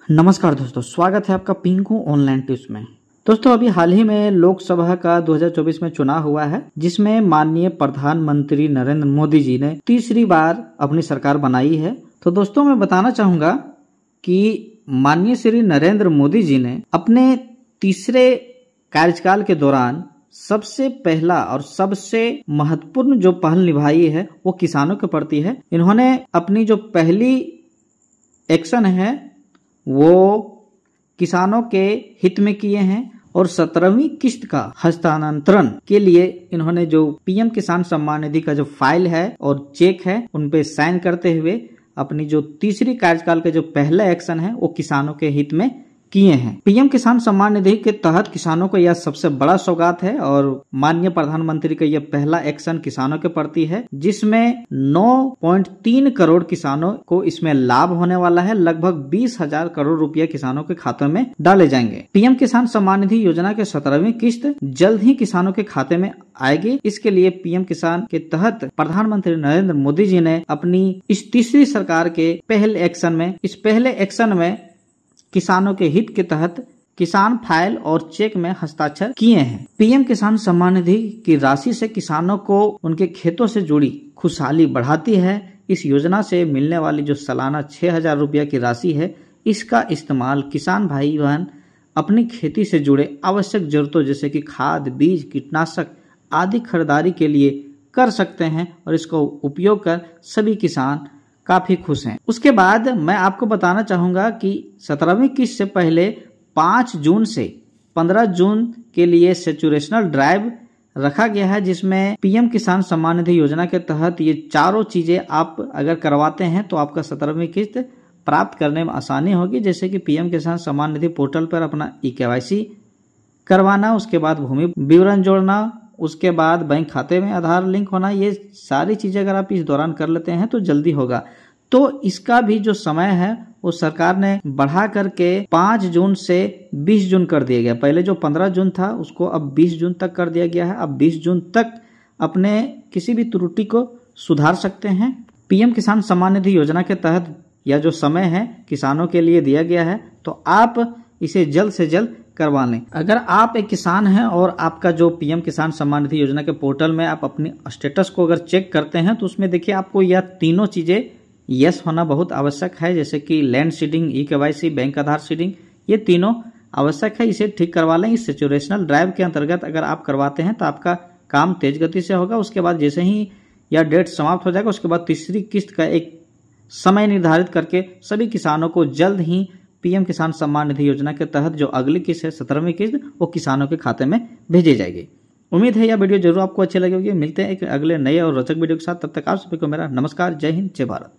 नमस्कार दोस्तों, स्वागत है आपका पिंकू ऑनलाइन टिप्स में। दोस्तों, अभी हाल ही में लोकसभा का 2024 में चुनाव हुआ है, जिसमें माननीय प्रधानमंत्री नरेंद्र मोदी जी ने तीसरी बार अपनी सरकार बनाई है। तो दोस्तों, मैं बताना चाहूंगा कि माननीय श्री नरेंद्र मोदी जी ने अपने तीसरे कार्यकाल के दौरान सबसे पहला और सबसे महत्वपूर्ण जो पहल निभाई है वो किसानों के प्रति है। इन्होंने अपनी जो पहली एक्शन है वो किसानों के हित में किए हैं और 17वीं किस्त का हस्तांतरण के लिए इन्होंने जो पीएम किसान सम्मान निधि का जो फाइल है और चेक है उन पे साइन करते हुए अपनी जो तीसरी कार्यकाल के जो पहला एक्शन है वो किसानों के हित में किए हैं। पीएम किसान सम्मान निधि के तहत किसानों को यह सबसे बड़ा सौगात है और माननीय प्रधानमंत्री का यह पहला एक्शन किसानों के प्रति है, जिसमें 9.3 करोड़ किसानों को इसमें लाभ होने वाला है। लगभग 20,000 करोड़ रुपया किसानों के खातों में डाले जाएंगे। पीएम किसान सम्मान निधि योजना के 17वीं किस्त जल्द ही किसानों के खाते में आएगी। इसके लिए पीएम किसान के तहत प्रधानमंत्री नरेंद्र मोदी जी ने अपनी इस तीसरी सरकार के पहले एक्शन में किसानों के हित के तहत किसान फाइल और चेक में हस्ताक्षर किए हैं। पीएम किसान सम्मान निधि की राशि से किसानों को उनके खेतों से जुड़ी खुशहाली बढ़ाती है। इस योजना से मिलने वाली जो सालाना 6,000 रुपया की राशि है, इसका इस्तेमाल किसान भाई बहन अपनी खेती से जुड़े आवश्यक जरूरतों जैसे कि खाद, बीज, कीटनाशक आदि खरीदारी के लिए कर सकते हैं और इसको उपयोग कर सभी किसान काफी खुश हैं। उसके बाद मैं आपको बताना चाहूंगा कि 17वीं किस्त से पहले 5 जून से 15 जून के लिए सैचुरेशनल ड्राइव रखा गया है, जिसमें पीएम किसान सम्मान निधि योजना के तहत ये चारों चीजें आप अगर करवाते हैं तो आपका 17वीं किस्त प्राप्त करने में आसानी होगी। जैसे कि पीएम किसान सम्मान निधि पोर्टल पर अपना EKYC करवाना, उसके बाद भूमि विवरण जोड़ना, उसके बाद बैंक खाते में आधार लिंक होना, ये सारी चीजें अगर आप इस दौरान कर लेते हैं तो जल्दी होगा। तो इसका भी जो समय है वो सरकार ने बढ़ा करके 5 जून से 20 जून कर दिया गया। पहले जो 15 जून था उसको अब 20 जून तक कर दिया गया है। अब 20 जून तक अपने किसी भी त्रुटि को सुधार सकते हैं। पीएम किसान सम्मान निधि योजना के तहत यह जो समय है किसानों के लिए दिया गया है, तो आप इसे जल्द से जल्द करवा लें। अगर आप एक किसान हैं और आपका जो पीएम किसान सम्मान निधि योजना के पोर्टल में आप अपनी स्टेटस को अगर चेक करते हैं तो उसमें देखिए आपको यह तीनों चीजें यस होना बहुत आवश्यक है। जैसे कि लैंड सीडिंग, EKYC, बैंक आधार सीडिंग, ये तीनों आवश्यक है। इसे ठीक करवा लें। इस सैचुरेशनल ड्राइव के अंतर्गत अगर आप करवाते हैं तो आपका काम तेज गति से होगा। उसके बाद जैसे ही यह डेट समाप्त हो जाएगा उसके बाद तीसरी किस्त का एक समय निर्धारित करके सभी किसानों को जल्द ही पीएम किसान सम्मान निधि योजना के तहत जो अगली किस्त है 17वीं किस्त वो किसानों के खाते में भेजी जाएगी। उम्मीद है यह वीडियो जरूर आपको अच्छी लगी होगी। मिलते हैं एक अगले नए और रोचक वीडियो के साथ। तब तक आप सभी को मेरा नमस्कार। जय हिंद, जय भारत।